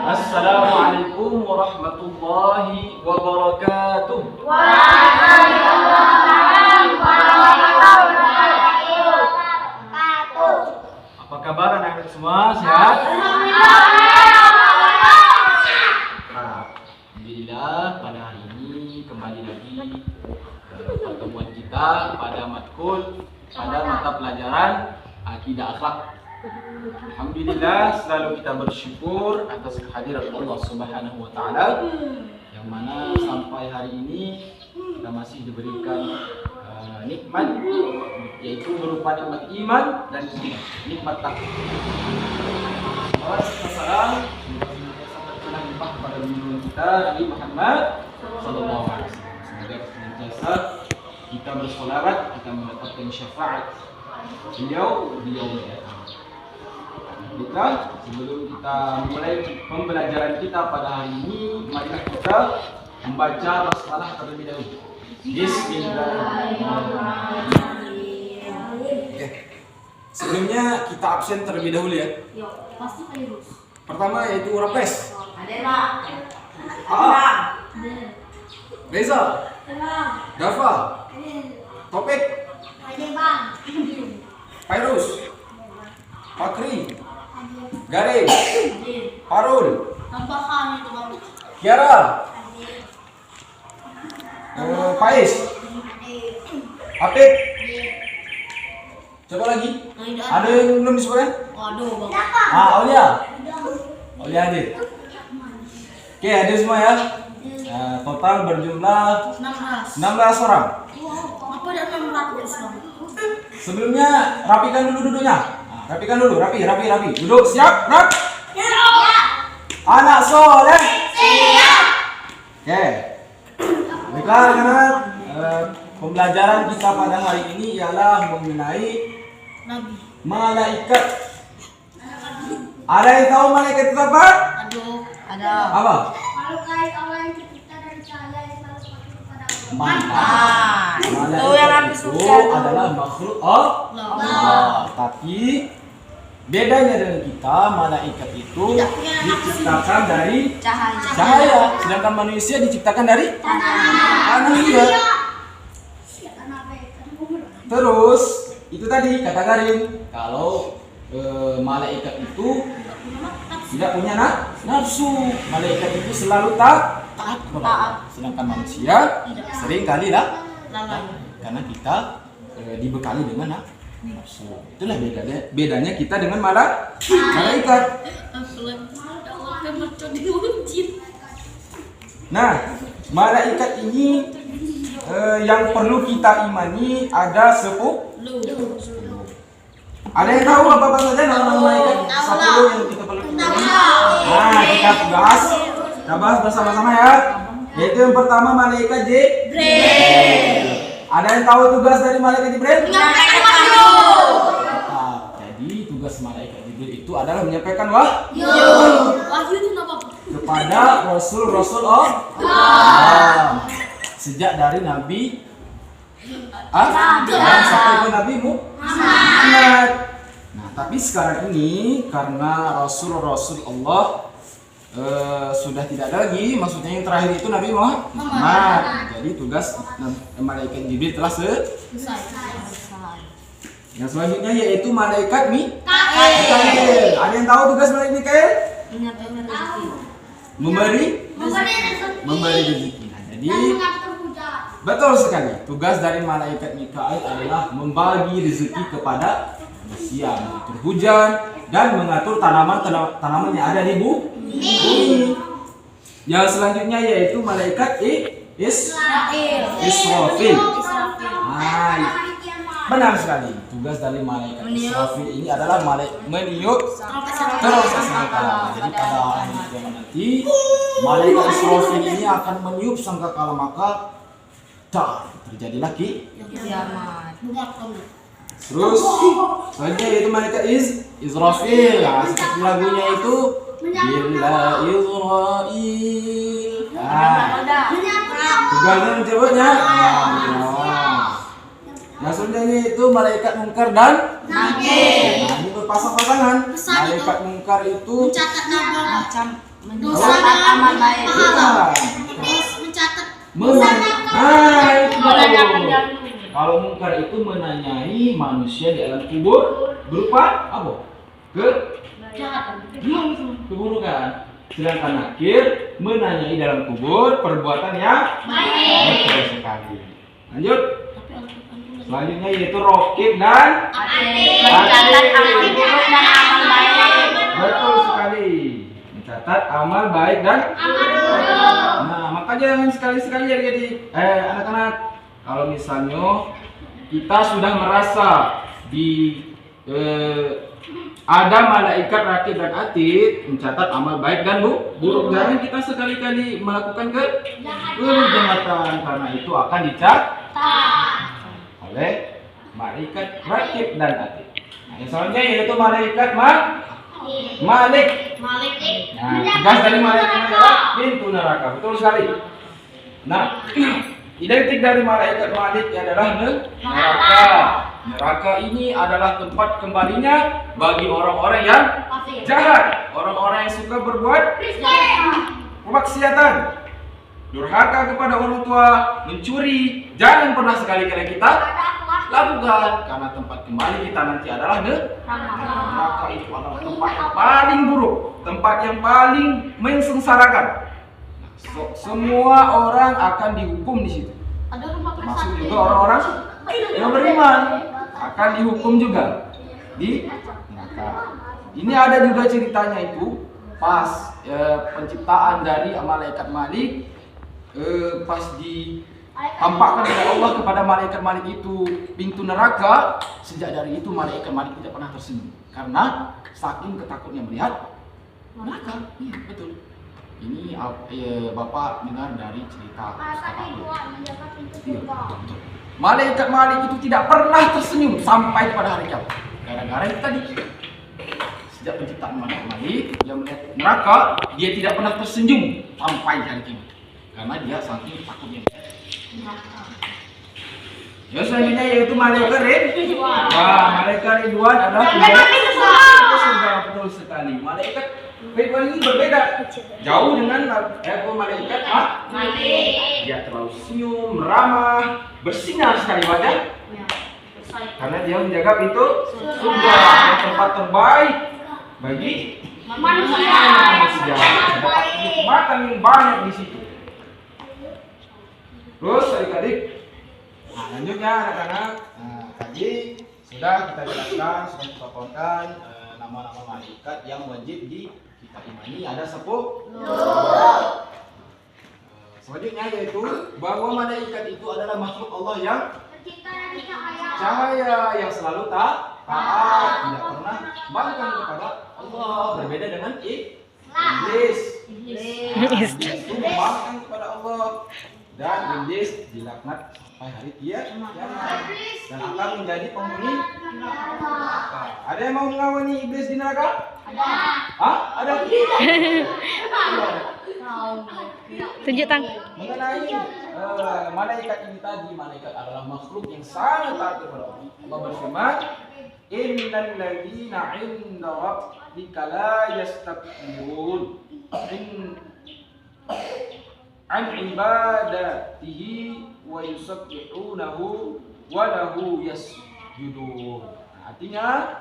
Assalamualaikum warahmatullahi wabarakatuh. Waalaikumsalam warahmatullahi wabarakatuh. Apa kabar anak-anak semua? Sehat? Alhamdulillah, pada hari ini kembali lagi pertemuan kita pada matkul pada mata pelajaran akidah akhlak. Alhamdulillah, selalu kita bersyukur atas kehadiran Allah Subhanahu wa taala yang mana sampai hari ini kita masih diberikan nikmat, yaitu berupa nikmat iman dan nikmat takwa. Wassalam, semoga limpah kepada junjungan kita Nabi Muhammad sallallahu alaihi wasallam. Semoga senantiasa kita bersolawat, kita mendapatkan syafaat beliau di yaumul akhir. Baiklah, sebelum kita mulai pembelajaran kita pada hari ini, marilah kita membaca basmalah terlebih dahulu. Bismillahirrahmanirrahim. Sebelumnya kita absen terlebih dahulu ya. Pertama yaitu Rapes. Reza. Dafa. Topik. Fairuz. Fakri. Garin. Harun. Kiara. Faiz. Apik. Coba lagi. Ada yang belum disebutkan? Waduh, Aulia. Aulia hadir. Oke, hadir semua ya. Total berjumlah 16 orang. Apa ada 600 bang? Sebelumnya rapikan dulu duduknya. Rapikan dulu, rapi. Duduk, siap, rap. Anak soleh. Siap. Oke. Baiklah, anak-anak. Pembelajaran kita pada hari ini ialah mengenai Nabi. malaikat. Ada yang tahu malaikat itu apa? Aduh, ada. Apa? Makhluk lain Allah yang tercipta dari cahaya yang selalu patuh kepada Allah. Mantap. Itu yang habis Malaikat itu ujian tuh. adalah makhluk Allah. Tapi bedanya dengan kita, malaikat itu diciptakan dari cahaya, sedangkan manusia diciptakan dari cahaya. Terus itu tadi kata Garin, kalau malaikat itu tidak punya nafsu, malaikat itu selalu taat kepada, sedangkan manusia sering kali lah karena kita dibekali dengan nafsu. Itulah bedanya kita dengan malaikat. Nah, malaikat ini yang perlu kita imani ada 10. Ada yang tahu apa saja nama malaikat 10 yang kita perlu imani? Nah, kita bahas bersama-sama ya. Yaitu yang pertama malaikat Jibril. Ada yang tahu tugas dari malaikat Jibril? Jadi tugas malaikat Jibril itu adalah menyampaikan wahyu Wahyu itu apa? kepada rasul-rasul Allah. Sejak dari Nabi dan sampai ke Nabi Muhammad. Nah, tapi sekarang ini karena rasul-rasul Allah sudah tidak ada lagi, maksudnya yang terakhir itu Nabi Muhammad. Jadi tugas malaikat Jibril telah selesai. Yang selanjutnya yaitu malaikat Mikail. Ada yang tahu tugas malaikat Mikail? Memberi rezeki. Nah, jadi betul sekali. Tugas dari malaikat Mikail adalah membagi rezeki kepada manusia, mengatur hujan dan mengatur tanaman yang ada di bumi. Yang selanjutnya yaitu malaikat Israfil. Nah, benar sekali. Tugas dari malaikat Israfil ini adalah meniup terus sangkakala. Jadi pada hari kiamat nanti malaikat Israfil ini akan meniup sangkakala, maka terjadilah kiamat. Terus selanjutnya yaitu malaikat Israfil. Nah, seperti lagunya itu Bila Israil. Tugasnya mencabutnya. Maksudnya itu malaikat mungkar dan nakir. Nah, ini berpasang-pasangan. Malaikat mungkar itu mencatat nama macam dosa dan amal baik. Iya. Terus mencatat Nah, itu betul. Kalau mungkar itu menanyai manusia di alam kubur berupa apa? Keburukan. Sedangkan nakir menanyai dalam kubur perbuatan yang baik. Betul sekali. Lanjut. Selanjutnya yaitu rokib dan mencatat amal buruk dan amal baik. betul sekali. Mencatat amal baik dan amal buruk. Nah, makanya jangan sekali-sekali jadi anak-anak kalau misalnya kita sudah merasa di ada malaikat rakib dan atid mencatat amal baik dan buruk, jangan kita sekali-kali melakukan kejahatan karena itu akan dicatat oleh malaikat rakib dan atid. Nah, yang selanjutnya yaitu malaikat Malik. Nah, tugas dari malaikat adalah pintu neraka. Betul sekali. Nah, identik dari malaikat Malik adalah neraka. Neraka ini adalah tempat kembalinya bagi orang-orang yang jahat, orang-orang yang suka berbuat kemaksiatan, durhaka kepada orang tua, mencuri. Jangan pernah sekali-kali kita lakukan karena tempat kembali kita nanti adalah neraka. Itu adalah tempat yang paling buruk, tempat yang paling mensengsarakan. Semua orang akan dihukum di situ. Termasuk juga orang-orang yang beriman akan dihukum juga di neraka. Ini ada juga ceritanya itu pas penciptaan dari malaikat Malik, pas ditampakkan oleh Allah kepada malaikat Malik itu pintu neraka. Sejak dari itu malaikat Malik tidak pernah tersenyum karena saking ketakutnya melihat neraka. Iya, betul. Ini Bapak dengar dari cerita betul. Malaikat Malik itu tidak pernah tersenyum sampai pada hari kiamat. Gara-gara itu tadi. Sejak penciptaan malaikat Malik yang melihat neraka, dia tidak pernah tersenyum sampai hari kiamat. Karena dia saking takutnya. Ya, selanjutnya yaitu malaikat Ridwan. Wah, malaikat Ridwan adalah surga. Betul sekali. Malaikat Ridwan ini berbeda jauh dengan malaikat Malik. Dia terlalu senyum, ramah, bersinar sekali wajah. Karena dia menjaga pintu surga, tempat terbaik bagi manusia. Dapat kenikmatan yang banyak di situ. Terus adik-adik, nah, lanjutnya anak-anak, tadi sudah kita jelaskan, sudah kita tonton nama-nama malaikat yang wajib kita imani ada 10. Selanjutnya yaitu bahwa malaikat itu adalah makhluk Allah yang cahaya, yang selalu taat, tidak pernah bangkang kepada Allah. Berbeda dengan iblis. Iblis itu membangkang kepada Allah. Dan iblis dilaknat sampai hari kiamat dan akan menjadi penghuni neraka. Ada yang mau mengawani iblis di neraka? Ada? Tunjuk tang. Mengenai malaikat ini tadi, malaikat adalah makhluk yang sangat taat kepada Allah. Allah berfirman, "Innal ladzina 'inda rabbika la yastakbirun an ibadatihi wa yusabbihunahu wa lahu yasjudun." Artinya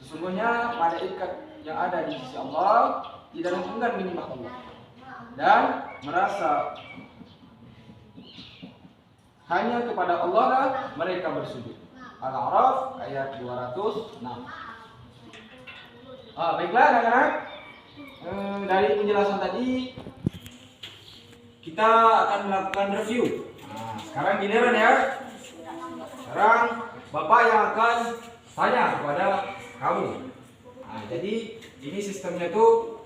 sesungguhnya malaikat yang ada di sisi Allah tidak enggan menyembah Allah dan merasa hanya kepada Allah lah mereka bersujud. Al-A'raf ayat 206. Baiklah anak-anak, dari penjelasan tadi kita akan melakukan review. Sekarang giliran ya. Sekarang Bapak yang akan tanya kepada kamu. Jadi ini sistemnya tuh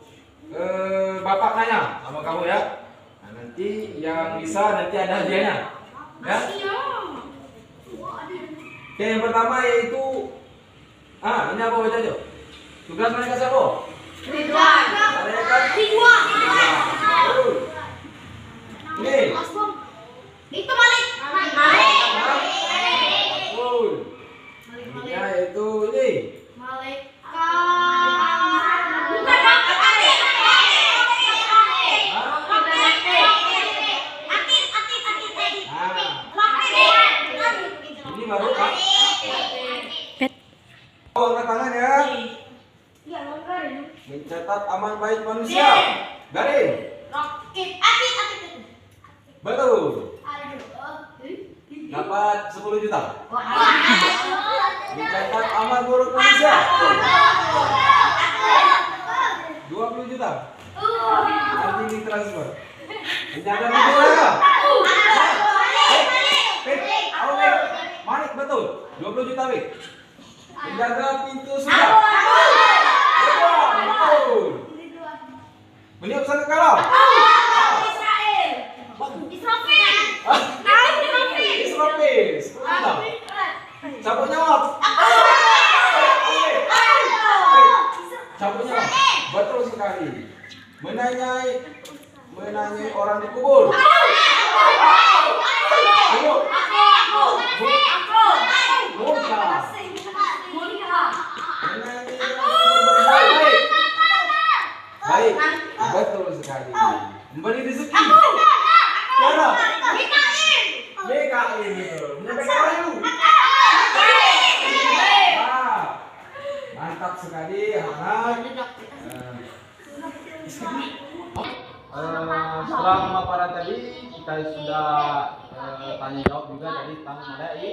Bapak nanya sama kamu ya. Nanti yang bisa nanti ada hadiahnya. Ya. Oke, yang pertama yaitu ini apa baca aja? Tugas mereka siapa? Ridwan. Malaikat Ridwan. Ini. Itu Malik. Bagus. Mencatat amal baik manusia. Garing. Roket. Betul. Aduh. Dapat 10 juta. Wah. Mencatat amal buruk manusia. 20 juta. Nanti ditransfer. Menjaga negara. Manik betul. 20 juta Wik. Menjaga pintu surga. Betul. Meniup sangkakala. Israfil. 10 juta. Cabut nyawa. Cabut nyawa. Betul sekali. Menanyai orang di kubur. Baik, betul sekali. Memberi rezeki. Cara. BKI betul. Menyampaikan rayu. Mantap sekali, anak. Setelah pemaparan tadi kita sudah tanya jawab juga tadi tentang malaikat.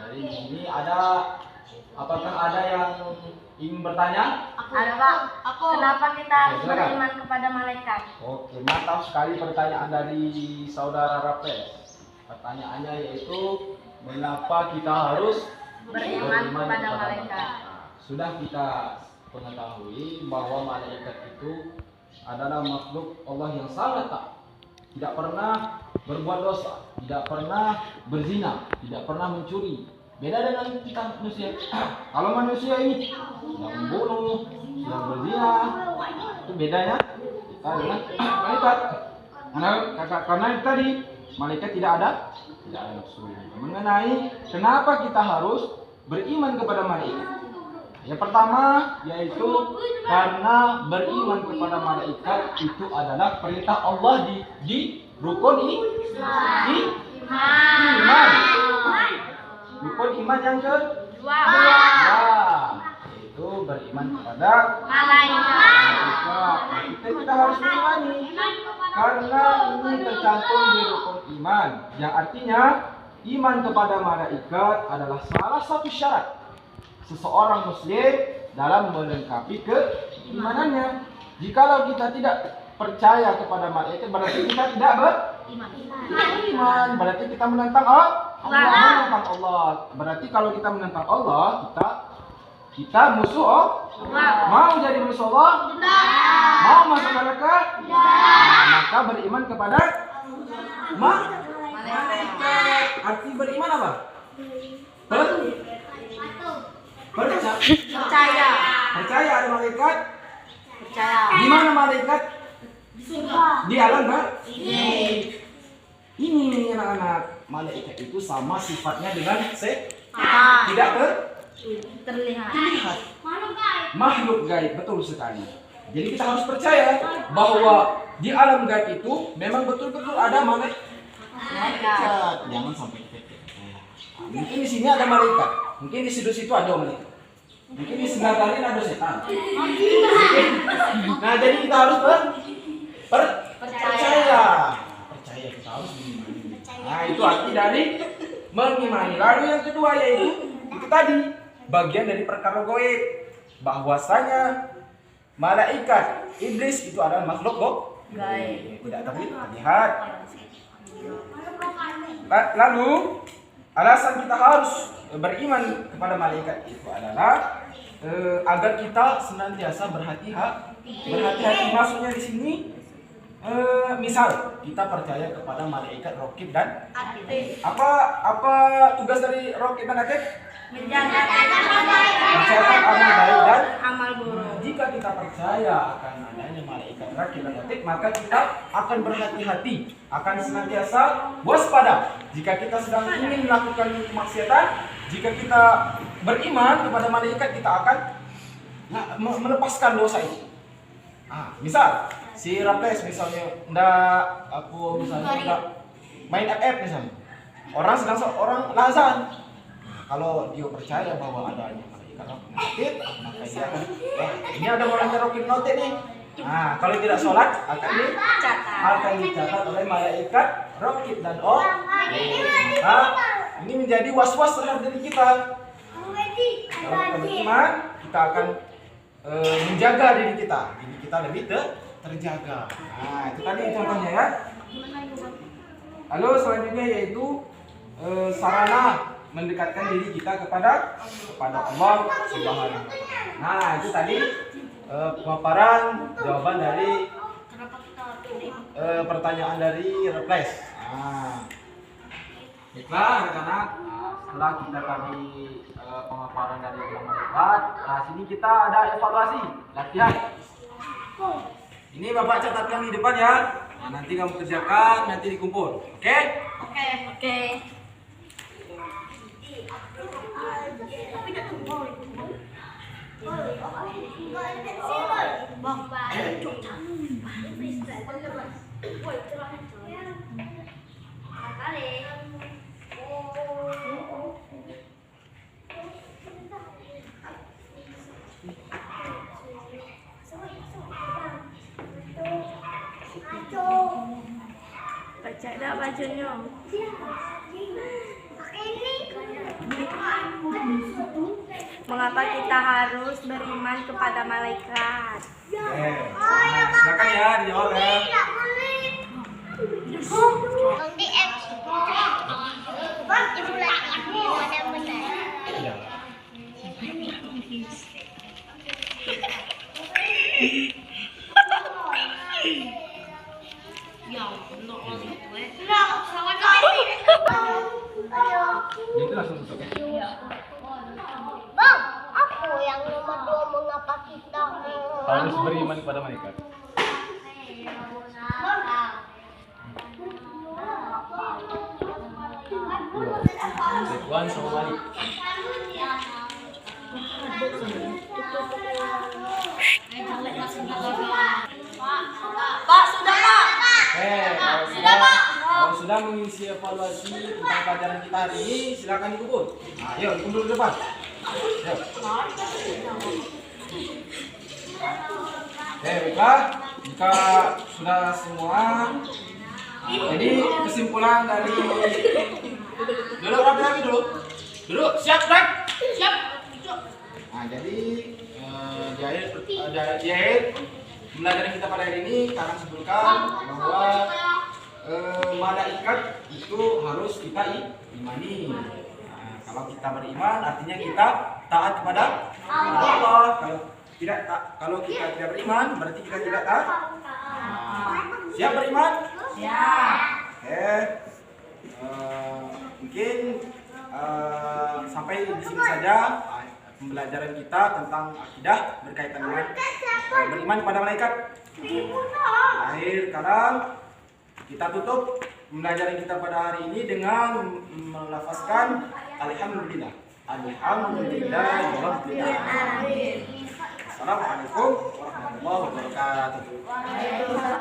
Dari sini apakah ada yang ingin bertanya? Ada Pak. Kenapa kita harus Ya, silakan. beriman kepada malaikat? Oke, mantap sekali pertanyaan dari saudara Rapes. Pertanyaannya yaitu mengapa kita harus Beriman kepada malaikat. Sudah kita mengetahui bahwa malaikat itu adalah makhluk Allah yang sangat taat, tidak pernah berbuat dosa, tidak pernah berzina, tidak pernah mencuri. Beda dengan kita manusia. Kalau manusia ini yang membunuh, yang berzina, itu bedanya kita dengan malaikat. Karena tadi malaikat tidak ada nafsu. Mengenai kenapa kita harus beriman kepada malaikat? Yang pertama yaitu karena beriman kepada malaikat itu adalah perintah Allah di rukun iman. Rukun iman yang kedua yaitu beriman kepada malaikat. Kita harus mengimani karena ini tercantum di rukun iman, yang artinya iman kepada malaikat adalah salah satu syarat seseorang muslim dalam melengkapi keimanannya. Jikalau kita tidak percaya kepada malaikat, berarti kita tidak beriman. Berarti kita menentang Allah. Berarti kalau kita menentang Allah, kita musuh Allah. Mau jadi musuh Allah? Mau masuk neraka? Maka beriman kepada malaikat. Arti beriman apa? Percaya. Percaya ada malaikat? Percaya. Di mana malaikat? Di alam kan? Ini anak-anak, malaikat itu sama sifatnya dengan tidak Terlihat. makhluk gaib, betul sekali. Jadi kita harus percaya bahwa di alam gaib itu memang betul-betul ada malaikat. Jangan sampai kita mungkin di sini ada malaikat, mungkin di situ ada malaikat, mungkin di sebelah kalian ada setan. Nah, jadi kita harus percaya. Percaya, kita harus mengimani. Nah, itu arti dari mengimani. Lalu yang kedua yaitu itu tadi bagian dari perkara gaib, bahwasanya malaikat, iblis itu adalah makhluk gaib, tidak terlihat. Lalu alasan kita harus beriman kepada malaikat itu adalah agar kita senantiasa berhati-hati. Maksudnya di sini misal kita percaya kepada malaikat Raqib dan apa tugas dari Raqib dan Atid? Mencatat Amal baik dan amal buruk. jika kita percaya akan adanya malaikat Raqib dan Atid, maka kita akan berhati-hati, akan senantiasa waspada jika kita sedang ingin melakukan kemaksiatan. Jika kita beriman kepada malaikat, kita akan melepaskan dosa itu. Misal si Rapes misalnya misalnya main FF misalnya, orang lazan. Kalau dia percaya bahwa adanya malaikat, ikat rokit notit, maka dia akan, wah ini ada orang rokit notit nih. Nah, kalau tidak sholat akan dicatat oleh malaikat rokit dan maka ini menjadi was-was terhadap diri kita. Kalau kita beriman, kita akan menjaga diri kita lebih terjaga. Nah, itu tadi contohnya ya. Lalu selanjutnya yaitu sarana mendekatkan diri kita kepada Allah Subhanahu wa taala. Nah, itu tadi pemaparan jawaban dari pertanyaan dari Reples. Nah, baiklah anak-anak, setelah kita tadi pemaparan dari malaikat, nah sini kita ada evaluasi latihan. Ini Bapak catatkan di depan ya. Nah, nanti kamu kerjakan, nanti dikumpul. Oke? Oke. Baca dah bajunya. Mengapa kita harus beriman kepada malaikat? Nah, silakan ya dijawab ya. Nanti Bang, ibu lagi mana benar? Iya. Itu langsung tutup ya. Bang, aku yang nomor 2 mengapa kita Harus beriman kepada malaikat. Ridwan sama Malik. Pak, sudah Pak. Kalau sudah mengisi evaluasi tentang pelajaran kita hari ini, silakan dikumpul. Nah, yuk dikumpul ke depan. Yuk. Baiklah, jika sudah semua, jadi kesimpulan dari duduk rapi dulu. Duduk, siap Frank? Siap. Nah, jadi di akhir pembelajaran kita pada hari ini karena sebutkan bahwa malaikat itu harus kita imani. Nah, kalau kita beriman artinya kita taat kepada Allah. Kalau kita tidak beriman berarti kita tidak taat. Nah, siap beriman? Siap. Oke. Mungkin sampai di sini saja pembelajaran kita tentang akidah berkaitan dengan beriman kepada malaikat. Akhir kalam kita tutup pembelajaran kita pada hari ini dengan melafazkan alhamdulillah. Alhamdulillah. Assalamualaikum warahmatullahi wabarakatuh.